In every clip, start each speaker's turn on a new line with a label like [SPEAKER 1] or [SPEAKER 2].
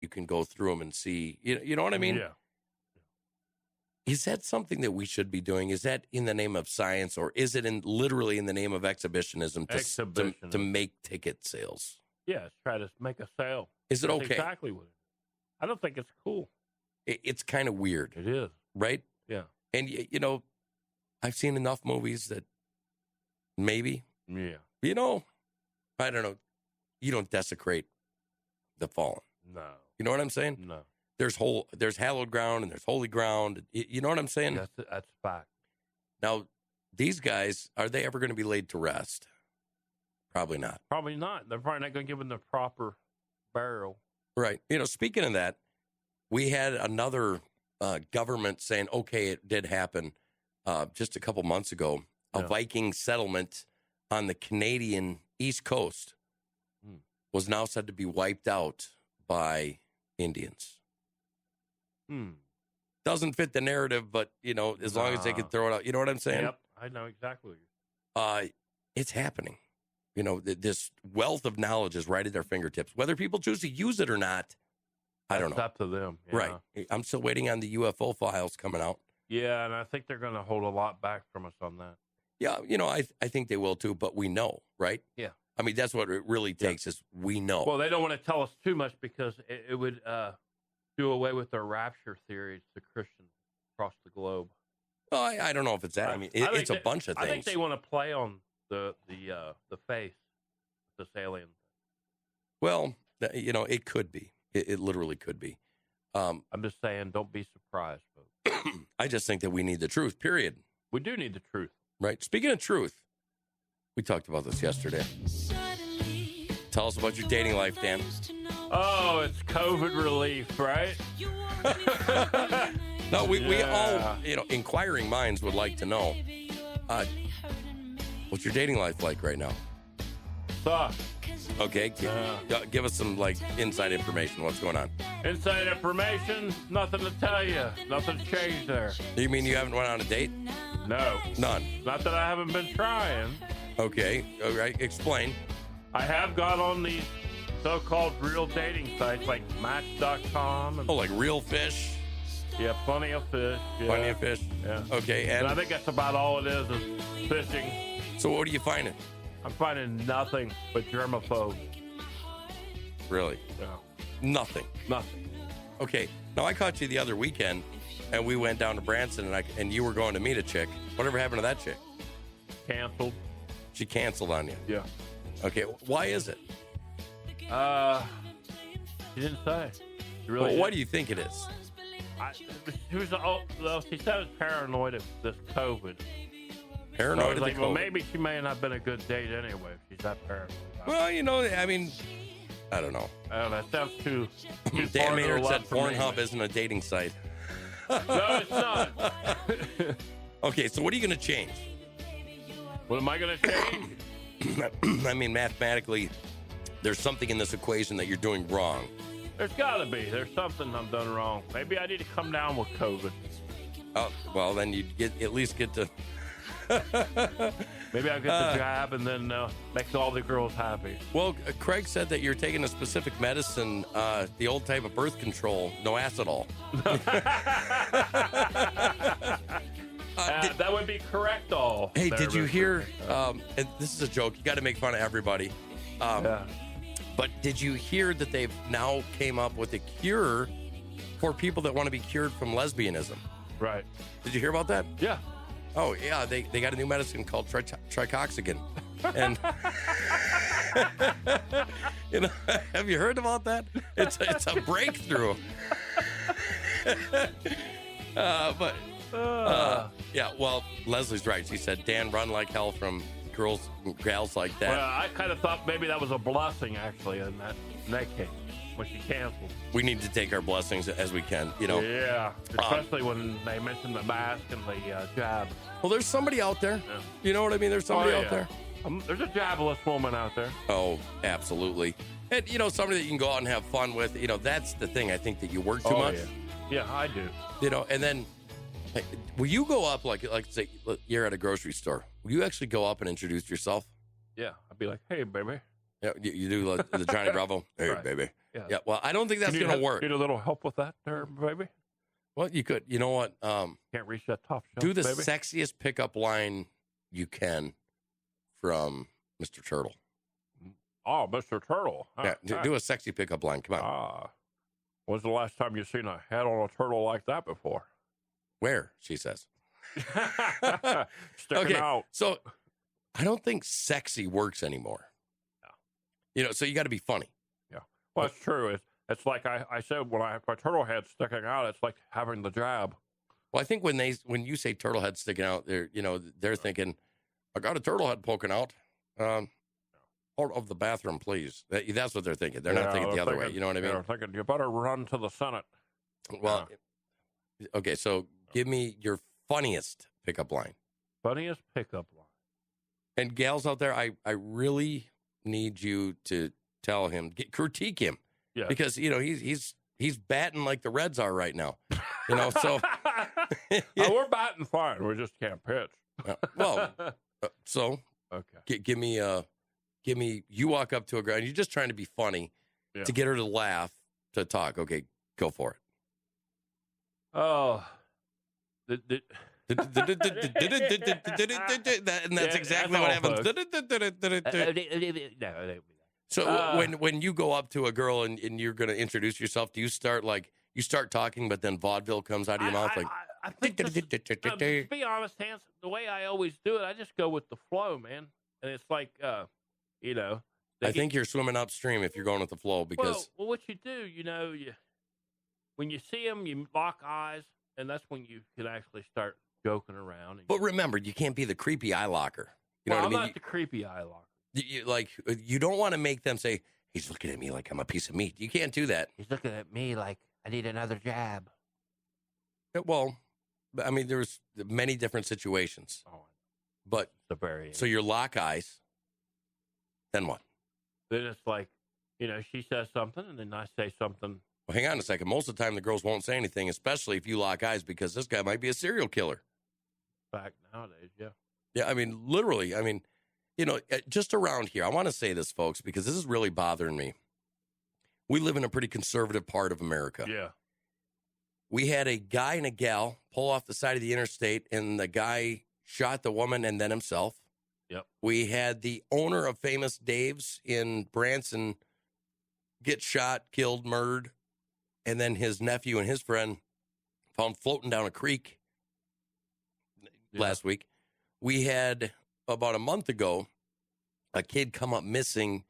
[SPEAKER 1] you can go through them and see. You know what I mean?
[SPEAKER 2] Yeah.
[SPEAKER 1] Is that something that we should be doing? Is that in the name of science, or is it literally in the name of exhibitionism to make ticket sales?
[SPEAKER 2] Yeah, try to make a sale.
[SPEAKER 1] Is it
[SPEAKER 2] That's
[SPEAKER 1] okay?
[SPEAKER 2] Exactly what it is. I don't think it's cool.
[SPEAKER 1] It's kind of weird.
[SPEAKER 2] It is.
[SPEAKER 1] Right?
[SPEAKER 2] Yeah.
[SPEAKER 1] And, I've seen enough movies that maybe,
[SPEAKER 2] Yeah.
[SPEAKER 1] I don't know. You don't desecrate the fallen.
[SPEAKER 2] No.
[SPEAKER 1] You know what I'm saying?
[SPEAKER 2] No.
[SPEAKER 1] There's hallowed ground and there's holy ground. You know what I'm saying?
[SPEAKER 2] That's fact.
[SPEAKER 1] Now, these guys, are they ever going to be laid to rest? Probably not.
[SPEAKER 2] Probably not. They're probably not going to give them the proper burial.
[SPEAKER 1] Right. Speaking of that, we had another government saying, okay, it did happen just a couple months ago. A Viking settlement on the Canadian East Coast was now said to be wiped out by Indians. Doesn't fit the narrative, but, as long as they can throw it out. You know what I'm saying?
[SPEAKER 2] Yep, I know exactly.
[SPEAKER 1] It's happening. This wealth of knowledge is right at their fingertips. Whether people choose to use it or not, I don't know.
[SPEAKER 2] It's up to them. Yeah.
[SPEAKER 1] Right. I'm still waiting on the UFO files coming out.
[SPEAKER 2] Yeah, and I think they're going to hold a lot back from us on that.
[SPEAKER 1] Yeah, I think they will too, but we know, right?
[SPEAKER 2] Yeah.
[SPEAKER 1] I mean, that's what it really takes is we know.
[SPEAKER 2] Well, they don't want to tell us too much because it would do away with their rapture theories to Christians across the globe.
[SPEAKER 1] Well, I don't know if it's that. I mean, it's a bunch of things.
[SPEAKER 2] I think they want to play on the face, this alien thing.
[SPEAKER 1] Well, it could be. It literally could be.
[SPEAKER 2] I'm just saying, don't be surprised, folks.
[SPEAKER 1] I just think that we need the truth, period.
[SPEAKER 2] We do need the truth.
[SPEAKER 1] Right. Speaking of truth, we talked about this yesterday. Tell us about your dating life, Dan.
[SPEAKER 2] Oh, it's COVID relief, right?
[SPEAKER 1] No, we all, inquiring minds would like to know. What's your dating life like right now?
[SPEAKER 2] Sucks.
[SPEAKER 1] Okay, give us some inside information. What's going on?
[SPEAKER 2] Inside information, nothing to tell you. Nothing changed there.
[SPEAKER 1] You mean you haven't went on a date?
[SPEAKER 2] No.
[SPEAKER 1] None.
[SPEAKER 2] Not that I haven't been trying.
[SPEAKER 1] Okay, all right, explain.
[SPEAKER 2] I have got on these so-called real dating sites like Match.com.
[SPEAKER 1] Like Real Fish?
[SPEAKER 2] Yeah, Plenty of Fish. Yeah.
[SPEAKER 1] Plenty of Fish?
[SPEAKER 2] Yeah.
[SPEAKER 1] Okay, and
[SPEAKER 2] I think that's about all it is fishing.
[SPEAKER 1] So what are you finding?
[SPEAKER 2] I'm finding nothing but germaphobes.
[SPEAKER 1] Really?
[SPEAKER 2] Yeah.
[SPEAKER 1] Nothing?
[SPEAKER 2] Nothing.
[SPEAKER 1] Okay, now I caught you the other weekend, and we went down to Branson, and you were going to meet a chick. Whatever happened to that chick?
[SPEAKER 2] Canceled.
[SPEAKER 1] She canceled on you?
[SPEAKER 2] Yeah.
[SPEAKER 1] Okay, why is it?
[SPEAKER 2] She didn't say. She really
[SPEAKER 1] what do you think it is?
[SPEAKER 2] She said it was paranoid of this COVID.
[SPEAKER 1] Paranoid of the COVID?
[SPEAKER 2] Well, maybe she may not have been a good date anyway if she's that paranoid.
[SPEAKER 1] Well, I mean, I don't know.
[SPEAKER 2] I don't know. That sounds too
[SPEAKER 1] Dan Maynard said Pornhub isn't a dating site.
[SPEAKER 2] No, it's not.
[SPEAKER 1] Okay, so what are you going to change?
[SPEAKER 2] What am I going to change?
[SPEAKER 1] I mean, mathematically, there's something in this equation that you're doing wrong.
[SPEAKER 2] There's got to be. There's something I'm done wrong. Maybe I need to come down with COVID.
[SPEAKER 1] Oh, well, then you at least get to...
[SPEAKER 2] Maybe I'll get the jab and then make all the girls happy.
[SPEAKER 1] Well, Craig said that you're taking a specific medicine, the old type of birth control, no acetol.
[SPEAKER 2] That would be correct, all.
[SPEAKER 1] Hey, did you hear, and this is a joke, you got to make fun of everybody.
[SPEAKER 2] Yeah.
[SPEAKER 1] But did you hear that they've now came up with a cure for people that want to be cured from lesbianism?
[SPEAKER 2] Right.
[SPEAKER 1] Did you hear about that?
[SPEAKER 2] Yeah.
[SPEAKER 1] Oh, yeah, they got a new medicine called tricoxagon. And, have you heard about that? It's a breakthrough. Yeah, well, Leslie's right. She said, Dan, run like hell from gals like that.
[SPEAKER 2] Well, I kind of thought maybe that was a blessing, actually, in that case, when she canceled.
[SPEAKER 1] We need to take our blessings as we can,
[SPEAKER 2] Yeah, especially when they mentioned the mask and the jab.
[SPEAKER 1] Well, there's somebody out there.
[SPEAKER 2] Yeah.
[SPEAKER 1] You know what I mean? There's somebody out there.
[SPEAKER 2] There's a jabless woman out there.
[SPEAKER 1] Oh, absolutely. And, somebody that you can go out and have fun with. That's the thing. I think that you work too much.
[SPEAKER 2] Yeah, I do.
[SPEAKER 1] And then, will you go up, like say, you're at a grocery store. Will you actually go up and introduce yourself?
[SPEAKER 2] Yeah, I'd be like, hey, baby.
[SPEAKER 1] Yeah, you do the Johnny Bravo. Hey,
[SPEAKER 2] right.
[SPEAKER 1] baby.
[SPEAKER 2] Yeah.
[SPEAKER 1] Yeah. Well, I don't think that's going to work.
[SPEAKER 2] Need a little help with that there, baby?
[SPEAKER 1] Well, you could. You know what?
[SPEAKER 2] Can't reach that top shelf,
[SPEAKER 1] do the
[SPEAKER 2] baby?
[SPEAKER 1] sexiest pickup line you can from Mr. Turtle.
[SPEAKER 2] Oh, Mr. Turtle.
[SPEAKER 1] Yeah, do a sexy pickup line. Come on.
[SPEAKER 2] When's the last time you seen a head on a turtle like that before?
[SPEAKER 1] Where? She says.
[SPEAKER 2] Sticking out.
[SPEAKER 1] So I don't think sexy works anymore.
[SPEAKER 2] No.
[SPEAKER 1] You know, so you got to be funny.
[SPEAKER 2] Yeah. Well, it's true. It's like I said, when I have my turtle head sticking out, it's like having the jab.
[SPEAKER 1] Well, I think when you say turtle head sticking out, they're thinking, I got a turtle head poking out. Out of the bathroom, please. That's what they're thinking. They're not thinking the other way. You know what I mean?
[SPEAKER 2] They're thinking, you better run to the Senate.
[SPEAKER 1] Well, okay, so give me your funniest pickup line.
[SPEAKER 2] Funniest pickup line.
[SPEAKER 1] And gals out there, I really need you to tell him, critique him.
[SPEAKER 2] Yeah.
[SPEAKER 1] Because, he's batting like the Reds are right now. So.
[SPEAKER 2] We're batting fine. We just can't pitch.
[SPEAKER 1] Okay. Give me, you walk up to a girl, and you're just trying to be funny to get her to laugh, to talk. Okay, go for it.
[SPEAKER 2] Oh.
[SPEAKER 1] And that's exactly what happens. So when you go up to a girl and you're going to introduce yourself, do you start talking, but then vaudeville comes out of your mouth?
[SPEAKER 2] I think to be honest, Hans, the way I always do it, I just go with the flow, man. And it's like, I
[SPEAKER 1] think you're swimming upstream if you're going with the flow, because
[SPEAKER 2] well, what you do, when you see them, you lock eyes, and that's when you can actually start joking around.
[SPEAKER 1] But remember, you can't be the creepy eye locker. You know what I mean?
[SPEAKER 2] I'm not the creepy eye locker.
[SPEAKER 1] You don't want to make them say, he's looking at me like I'm a piece of meat. You can't do that.
[SPEAKER 2] He's looking at me like I need another jab.
[SPEAKER 1] Well, I mean, there's many different situations. But so you lock eyes. Then what?
[SPEAKER 2] Then it's like, she says something, and then I say something.
[SPEAKER 1] Well, hang on a second. Most of the time, the girls won't say anything, especially if you lock eyes, because this guy might be a serial killer.
[SPEAKER 2] Back nowadays, yeah.
[SPEAKER 1] Yeah, I mean, literally. I mean, just around here, I want to say this, folks, because this is really bothering me. We live in a pretty conservative part of America.
[SPEAKER 2] Yeah.
[SPEAKER 1] We had a guy and a gal pull off the side of the interstate, and the guy shot the woman and then himself.
[SPEAKER 2] Yep.
[SPEAKER 1] We had the owner of Famous Dave's in Branson get shot, killed, murdered, and then his nephew and his friend found floating down a creek last week. We had, about a month ago, a kid come up missing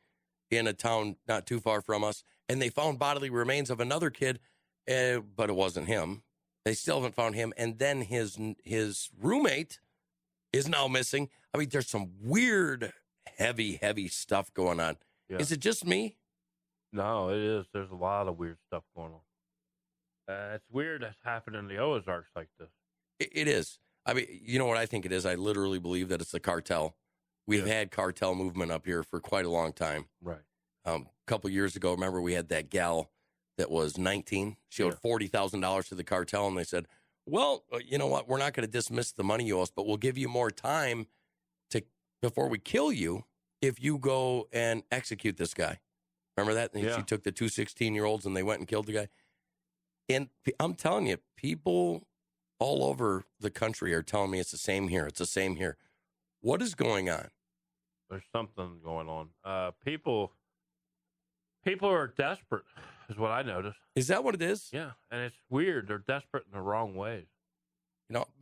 [SPEAKER 1] in a town not too far from us, and they found bodily remains of another kid, but it wasn't him. They still haven't found him. And then his roommate is now missing. I mean, there's some weird, heavy stuff going on. Yeah. Is it just me?
[SPEAKER 2] No, it is. There's a lot of weird stuff going on. It's weird that's happening in the Ozarks like this.
[SPEAKER 1] It is. I mean, you know what I think it is? I literally believe that it's the cartel. We've had cartel movement up here for quite a long time.
[SPEAKER 2] Right.
[SPEAKER 1] A couple years ago, remember, we had that gal that was 19. She owed $40,000 to the cartel, and they said, well, you know what? We're not going to dismiss the money you owe us, but we'll give you more time before we kill you if you go and execute this guy. Remember that? And she took the two 16-year-olds, and they went and killed the guy. And I'm telling you, people all over the country are telling me it's the same here. It's the same here. What is going on?
[SPEAKER 2] There's something going on. People are desperate, is what I noticed.
[SPEAKER 1] Is that what it is?
[SPEAKER 2] Yeah, and it's weird. They're desperate in the wrong ways.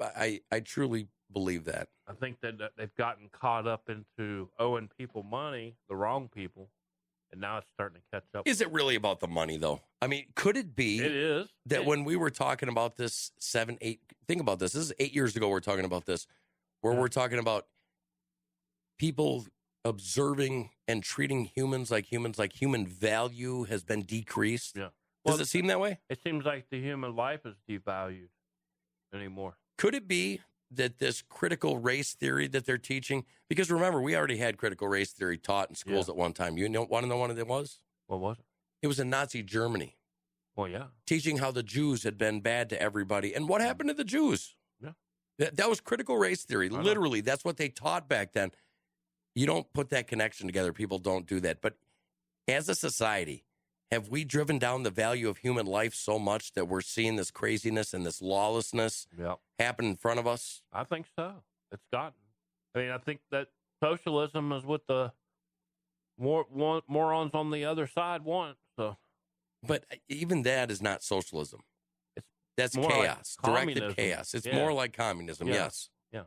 [SPEAKER 1] I truly believe that.
[SPEAKER 2] I think that they've gotten caught up into owing people money, the wrong people, and now it's starting to catch up.
[SPEAKER 1] Is it really about the money, though? I mean, could it be
[SPEAKER 2] it is.
[SPEAKER 1] That when we were talking about this 7-8, think about this. This is 8 years ago we're talking about this, where we're talking about people observing and treating humans like human value has been decreased.
[SPEAKER 2] Yeah.
[SPEAKER 1] Does it seem that way?
[SPEAKER 2] It seems like the human life is devalued anymore.
[SPEAKER 1] Could it be that this critical race theory that they're teaching, because remember, we already had critical race theory taught in schools at one time. You want to know what it was?
[SPEAKER 2] What was it?
[SPEAKER 1] It was in Nazi Germany.
[SPEAKER 2] Well, yeah.
[SPEAKER 1] Teaching how the Jews had been bad to everybody. And what happened to the Jews?
[SPEAKER 2] Yeah.
[SPEAKER 1] That was critical race theory. Literally, that's what they taught back then. You don't put that connection together. People don't do that. But as a society, Have we driven down the value of human life so much that we're seeing this craziness and this lawlessness happen in front of us?
[SPEAKER 2] I think so. It's gotten. I mean, I think that socialism is what the morons on the other side want. So,
[SPEAKER 1] but even that is not socialism. That's
[SPEAKER 2] more
[SPEAKER 1] chaos,
[SPEAKER 2] like
[SPEAKER 1] directed chaos. It's more like communism. Yes.
[SPEAKER 2] Yeah.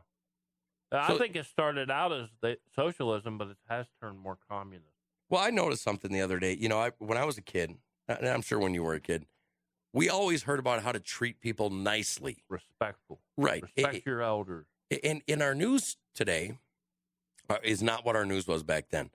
[SPEAKER 2] I think it started out as socialism, but it has turned more communist.
[SPEAKER 1] Well, I noticed something the other day. You know, when I was a kid, and I'm sure when you were a kid, we always heard about how to treat people nicely.
[SPEAKER 2] Respectful.
[SPEAKER 1] Right.
[SPEAKER 2] Respect your elders.
[SPEAKER 1] And in our news today is not what our news was back then.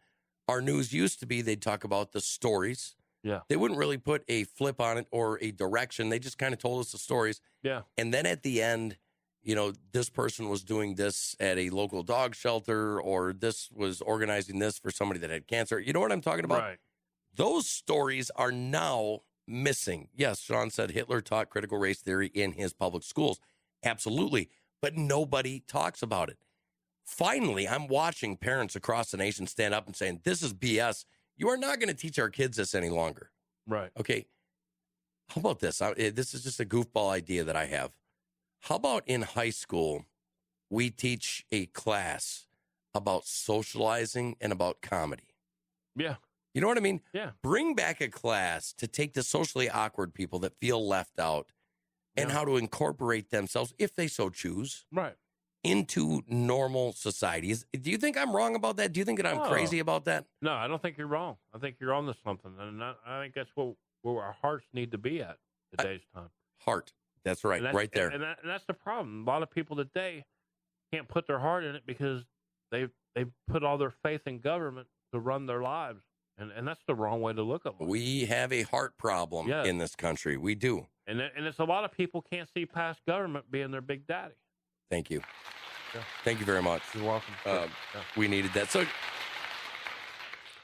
[SPEAKER 1] Our news used to be they'd talk about the stories.
[SPEAKER 2] Yeah.
[SPEAKER 1] They wouldn't really put a flip on it or a direction. They just kind of told us the stories.
[SPEAKER 2] Yeah.
[SPEAKER 1] And then at the end, you know, this person was doing this at a local dog shelter, or this was organizing this for somebody that had cancer. You know what I'm talking about?
[SPEAKER 2] Right.
[SPEAKER 1] Those stories are now missing. Yes, Sean said Hitler taught critical race theory in his public schools. Absolutely. But nobody talks about it. Finally, I'm watching parents across the nation stand up and saying, this is BS. You are not going to teach our kids this any longer.
[SPEAKER 2] Right.
[SPEAKER 1] Okay. How about this? This is just a goofball idea that I have. How about in high school, we teach a class about socializing and about comedy?
[SPEAKER 2] Yeah.
[SPEAKER 1] You know what I mean?
[SPEAKER 2] Yeah.
[SPEAKER 1] Bring back a class to take the socially awkward people that feel left out and how to incorporate themselves, if they so choose,
[SPEAKER 2] right,
[SPEAKER 1] into normal societies. Do you think I'm wrong about that? Do you think that I'm crazy about that?
[SPEAKER 2] No, I don't think you're wrong. I think you're on to something. And I think that's where our hearts need to be at today's time.
[SPEAKER 1] Heart. That's right. Right there.
[SPEAKER 2] And that's the problem. A lot of people today can't put their heart in it because they've put all their faith in government to run their lives. And that's the wrong way to look at it.
[SPEAKER 1] We have a heart problem in this country. We do.
[SPEAKER 2] And it's a lot of people can't see past government being their big daddy.
[SPEAKER 1] Thank you.
[SPEAKER 2] Yeah.
[SPEAKER 1] Thank you very much.
[SPEAKER 2] You're welcome.
[SPEAKER 1] We needed that. So,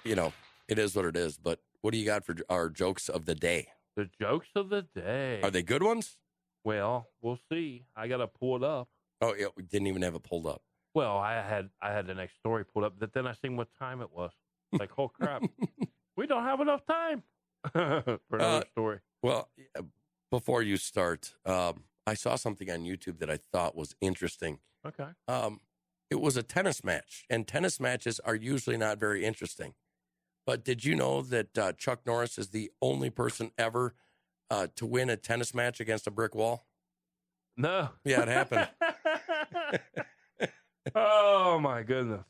[SPEAKER 1] you know, it is what it is. But what do you got for our jokes of the day?
[SPEAKER 2] The jokes of the day.
[SPEAKER 1] Are they good ones?
[SPEAKER 2] Well, we'll see. I got to pull it up.
[SPEAKER 1] Oh, yeah, we didn't even have it pulled up.
[SPEAKER 2] Well, I had the next story pulled up, but then I seen what time it was. Like, oh, crap. We don't have enough time for another story.
[SPEAKER 1] Well, before you start, I saw something on YouTube that I thought was interesting.
[SPEAKER 2] Okay.
[SPEAKER 1] It was a tennis match, and tennis matches are usually not very interesting. But did you know that Chuck Norris is the only person ever to win a tennis match against a brick wall?
[SPEAKER 2] No.
[SPEAKER 1] Yeah, it happened.
[SPEAKER 2] Oh, my goodness.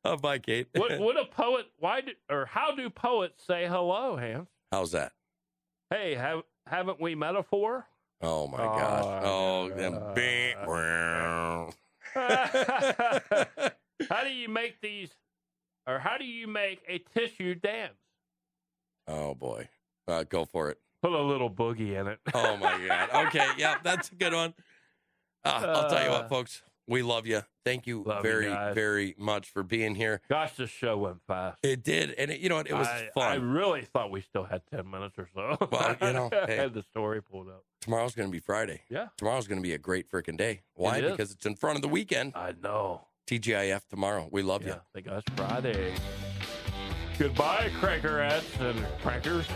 [SPEAKER 1] Oh, bye, Kate.
[SPEAKER 2] Would a poet, how do poets say hello, Hans?
[SPEAKER 1] How's that?
[SPEAKER 2] Hey, haven't we metaphor?
[SPEAKER 1] Oh, my gosh. Oh,
[SPEAKER 2] how do you make a tissue dance?
[SPEAKER 1] Oh, boy. Go for it.
[SPEAKER 2] Put a little boogie in it.
[SPEAKER 1] Oh, my God. Okay, yeah, that's a good one. I'll tell you what, folks. We love you. Thank you very much for being here.
[SPEAKER 2] Gosh, this show went fast.
[SPEAKER 1] It did. And you know what? It was fun.
[SPEAKER 2] I really thought we still had 10 minutes or so.
[SPEAKER 1] Well, you know,
[SPEAKER 2] I had the story pulled up.
[SPEAKER 1] Tomorrow's going to be Friday.
[SPEAKER 2] Yeah.
[SPEAKER 1] Tomorrow's going to be a great freaking day. Why? Because it's in front of the weekend.
[SPEAKER 2] I know.
[SPEAKER 1] TGIF tomorrow. We love you.
[SPEAKER 2] I think that's Friday. Goodbye, crankerettes and crankers.